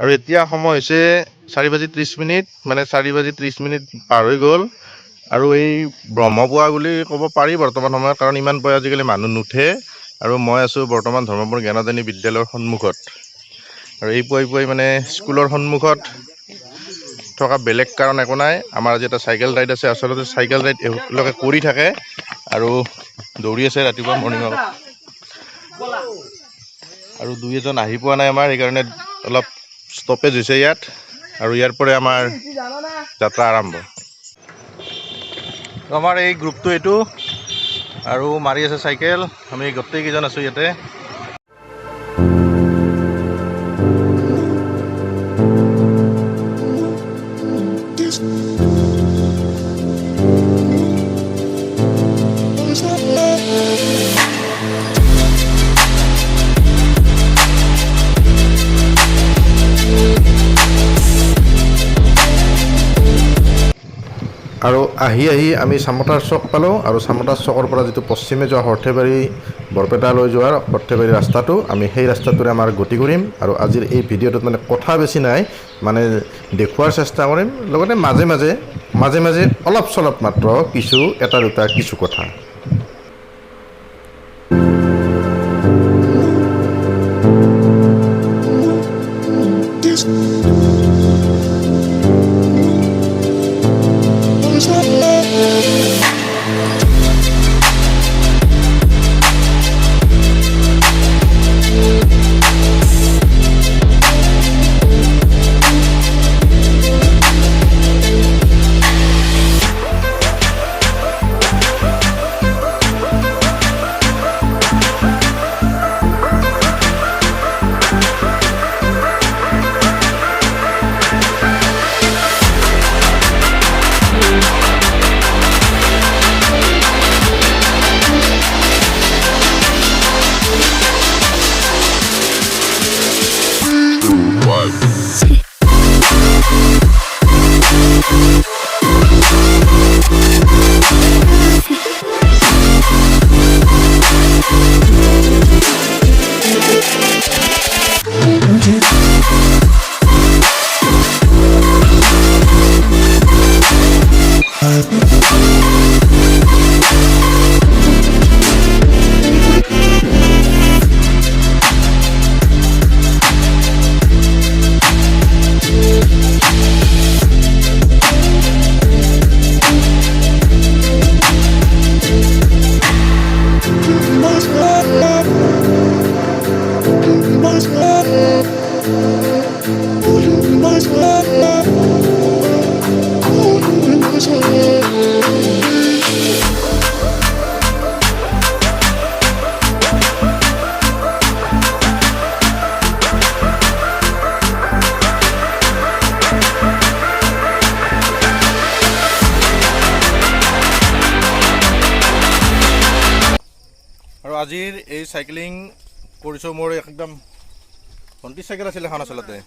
আৰু এতিয়া সময় হৈছে 4:30 মানে 4:30 পাৰ হৈ গ'ল আৰু এই ব্ৰহ্মপুৱা বুলি ক'ব পাৰি বৰ্তমান সময়ত, কাৰণ ইমান পুৱা আজিকালি মানুহ নুঠে আৰু মই আছোঁ বৰ্তমান ধৰ্মপুৰ জ্ঞানদানী বিদ্যালয়ৰ সন্মুখত। আৰু এই পুৱাই মানে স্কুলৰ সন্মুখত থকা বেলেগ কাৰণ একো নাই, আমাৰ আজি এটা চাইকেল ৰাইড আছে। আচলতে চাইকেল ৰাইড এওঁলোকে কৰি থাকে আৰু দৌৰি আছে ৰাতিপুৱা মৰ্ণিং ৱাকত, আৰু দুই এজন আহি পোৱা নাই আমাৰ, সেইকাৰণে অলপ ষ্টপেজ হৈছে ইয়াত, আৰু ইয়াৰ পৰাই আমাৰ যাত্ৰা আৰম্ভ। আমাৰ এই গ্ৰুপটো এইটো, আৰু মাৰি আছে চাইকেল, আমি গোটেইকেইজন আছোঁ ইয়াতে। আৰু আহি আমি চামতাৰ চক পালোঁ, আৰু চামতাৰ চকৰ পৰা যিটো পশ্চিমে যোৱা সৰ্থেবাৰী বৰপেটালৈ যোৱাৰ সৰ্থেবাৰী ৰাস্তাটো, আমি সেই ৰাস্তাটোৰে আমাৰ গতি কৰিম। আৰু আজিৰ এই ভিডিঅ'টোত মানে কথা বেছি নাই, মানে দেখুওৱাৰ চেষ্টা কৰিম, লগতে মাজে মাজে অলপ চলপ মাত্ৰ কিছু এটা দুটা কিছু কথা। আৰু আজিৰ এই চাইকেলিং কৰিছোঁ, মোৰ একদম ভণ্টিৰ চাইকেল আছিলে এখন, আচলতে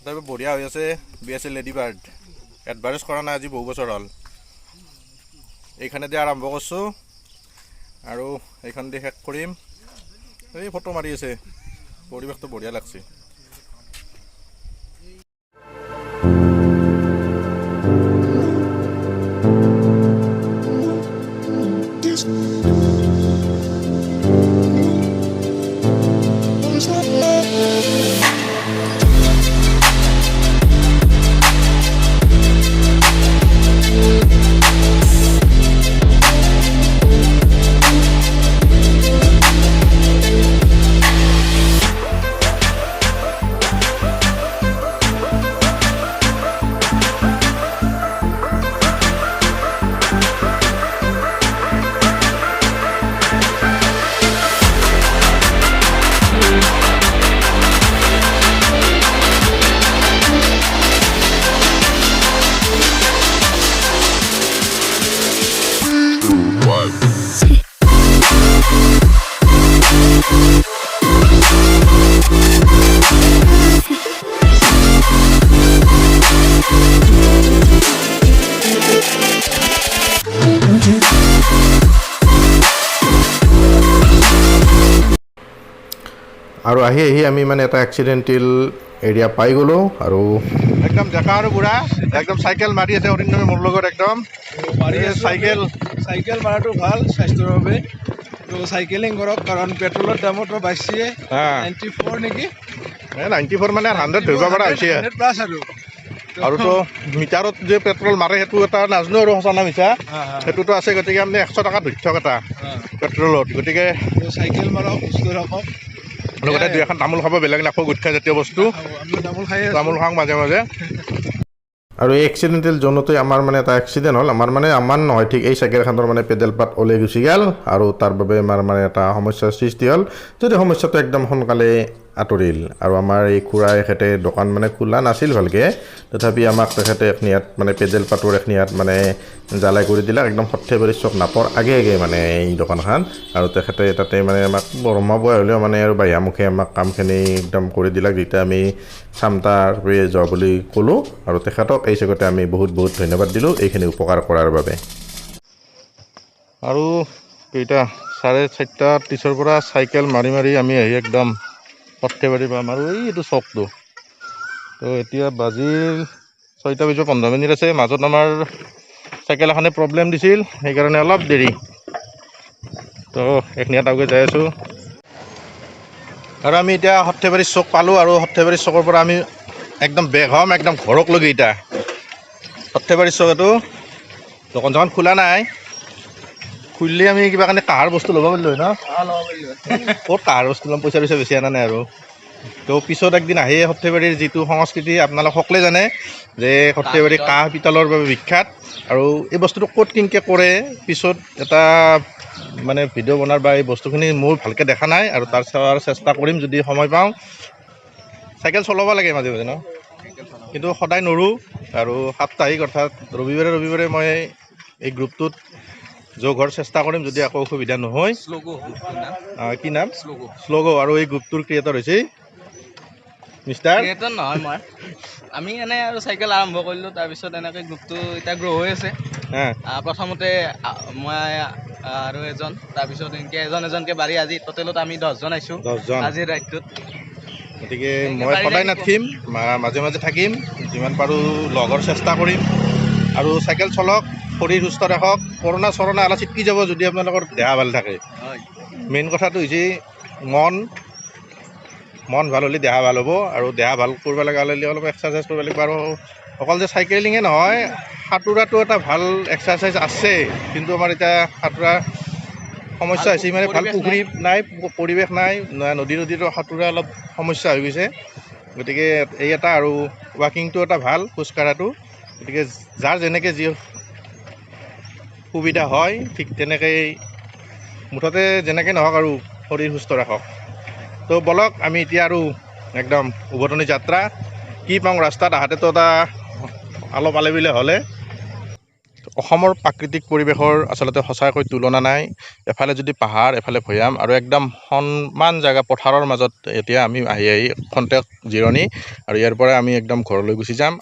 তথাপি বঢ়িয়া হৈ আছে। BSL লেডি বাৰ্ড, এডভাৰেজ কৰা নাই আজি বহু বছৰ হ'ল। এইখানেদি আৰম্ভ কৰিছোঁ আৰু এইখন দি শেষ কৰিম। এই ফটো মাৰি আছে, পৰিৱেশটো বঢ়িয়া লাগছে। আৰু আহি আমি মানে এটা এক্সিডেণ্টেল এৰিয়া পাই গ'লোঁ আৰু একদম ডেকা আৰু বুঢ়া একদম চাইকেল মাৰি আছে অৰিন্দমে মোৰ লগত একদম চাইকেল মাৰাটো ভাল স্বাস্থ্যৰ বাবে। তো চাইকেলিং কৰক কাৰণ পেট্ৰলৰ দামতো বাঢ়িছে 94 নেকি 94 মানে 100 ধৰিব পৰা হৈছে 100 প্লাছ আৰু তো মিটাৰত যে পেট্ৰল মাৰে সেইটো এটা নাজানো আৰু সঁচা না মিছা সেইটোতো আছে গতিকে আপুনি 100 টকা ধৰিথক এটা পেট্ৰলত গতিকে চাইকেল মাৰক সুস্থ থাকক লগতে দুই এখন তামোল খাব বেলেগ নাখাব গুটখা জাতীয় বস্তু তামোল খাওঁ মাজে মাজে আৰু এই এক্সিডেণ্টেল জোনতে আমাৰ মানে এটা এক্সিডেণ্ট হ'ল আমাৰ নহয় ঠিক এই চাইকেলখনৰ মানে পেডেল পাত ওলাই গুচি গ'ল আৰু তাৰ বাবে আমাৰ মানে এটা সমস্যাৰ সৃষ্টি হ'ল যদি সমস্যাটো একদম সোনকালে আঁতৰিল আৰু আমাৰ এই খুৰা এখেতে দোকান মানে খোলা নাছিল ভালকৈ তথাপি আমাক তেখেতে এখনিয়াত মানে পেডেল পাতৰ এখনিয়াত মানে জ্বালাই কৰি দিলে একদম সৰ্থেবাৰী চক নাপৰ আগে মানে এই দোকানখন আৰু তেখেতে তাতে মানে আমাক ব্ৰহ্মপুৱা হ'লেও মানে আৰু বাহিৰামুখে আমাক কামখিনি একদম কৰি দিলাক যেতিয়া আমি চামতাৰ যোৱা বুলি ক'লোঁ আৰু তেখেতক এই জগতে আমি বহুত ধন্যবাদ দিলোঁ এইখিনি উপকাৰ কৰাৰ বাবে আৰু কেইটা 4:30 পৰা চাইকেল মাৰি আমি আহি একদম সৰ্থেবাৰী পাম আৰু এইটো চকটো তো এতিয়া বাজিল 6:15 আছে মাজত আমাৰ চাইকেল এখনে প্ৰব্লেম দিছিল সেইকাৰণে অলপ দেৰি তো এইখিনিত আগে যাই আছোঁ আৰু আমি এতিয়া সৰ্থেবাৰী চক পালোঁ আৰু সৰ্থেবাৰী চকৰ পৰা আমি একদম বেগ হ'ম একদম ঘৰক লগি এতিয়া সৰ্থেবাৰী চক এইটো দোকান খোলা নাই খুলিলে আমি কিবা কাৰণে কাহাৰ বস্তু ল'ব পাৰিলোঁ হয় ন ক'ত কাহাৰ বস্তু ল'ম পইচা বেছি আনা নাই আৰু তো পিছত একদিন আহি সৰ্থেবাৰীৰ যিটো সংস্কৃতি আপোনালোক সকলোৱে জানে যে সৰ্থেবাৰী কাঁহ পিতলৰ বাবে বিখ্যাত আৰু এই বস্তুটো ক'ত কিনকে কৰে পিছত এটা মানে ভিডিঅ' বনাৰ বা এই বস্তুখিনি মোৰ ভালকৈ দেখা নাই আৰু তাৰ চোৱাৰ চেষ্টা কৰিম যদি সময় পাওঁ চাইকেল চলাব লাগে মাজে মাজে ন কিন্তু সদায় নৰোঁ আৰু সাপ্তাহিক অৰ্থাৎ ৰবিবাৰে মই এই গ্ৰুপটোত যোগ হোৱাৰ চেষ্টা কৰিম যদি একো অসুবিধা নহয় কি নাম শ্ল'গ আৰু এই গ্ৰুপটোৰ ক্ৰিয়েটৰ হৈছে মিষ্টাৰ ক্ৰিয়েটৰ নহয় মই আমি এনে আৰু চাইকেল আৰম্ভ কৰিলোঁ তাৰপিছত এনেকৈ গ্ৰুপটো এতিয়া গ্ৰ' হৈ আছে প্ৰথমতে মই আৰু এজন তাৰপিছত এনেকৈ এজনকৈ বাঢ়ি আজি টোটেলত আমি 10জন আহিছোঁ 10জন আজিৰ ৰাইডটোত গতিকে মই সদায় নাথাকিম মাজে মাজে থাকিম যিমান পাৰোঁ লগৰ চেষ্টা কৰিম আৰু চাইকেল চলক শৰীৰ সুস্থ ৰাখক কৰোণা চৰোণা অলপ চিটকি যাব যদি আপোনালোকৰ দেহা ভাল থাকে মেইন কথাটো হৈছে মন ভাল হ'লে দেহা ভাল হ'ব আৰু দেহা ভাল কৰিব লগা হ'লে অলপ এক্সাৰচাইজ কৰিব লাগিব আৰু অকল যে চাইকেলিঙে নহয় সাঁতোৰাটো এটা ভাল এক্সাৰচাইজ আছে কিন্তু আমাৰ এতিয়া সাঁতোৰা সমস্যা হৈছে মানে ভাল পুখুৰী নাই পৰিৱেশ নাই নদীতো সাঁতোৰা অলপ সমস্যা হৈ গৈছে গতিকে এই এটা আৰু ৱাকিংটো এটা ভাল খোজ কঢ়াটো গতিকে যাৰ যেনেকৈ যি সুবিধা হয় ঠিক তেনেকৈ মুঠতে যেনেকৈ নহওক আৰু শৰীৰ সুস্থ ৰাখক তো বলক আমি এতিয়া আৰু একদম উভতনি যাত্ৰা কি পাওঁ ৰাস্তাত আহাতেতো এটা অলপ আলেবিলে হ'লে অসমৰ প্ৰাকৃতিক পৰিৱেশৰ আচলতে সঁচাকৈ তুলনা নাই এফালে যদি পাহাৰ এফালে ভৈয়াম আৰু একদম সমান জেগা পথাৰৰ মাজত এতিয়া আমি আহি খন্তেক জিৰণি আৰু ইয়াৰ পৰা আমি একদম ঘৰলৈ গুচি যাম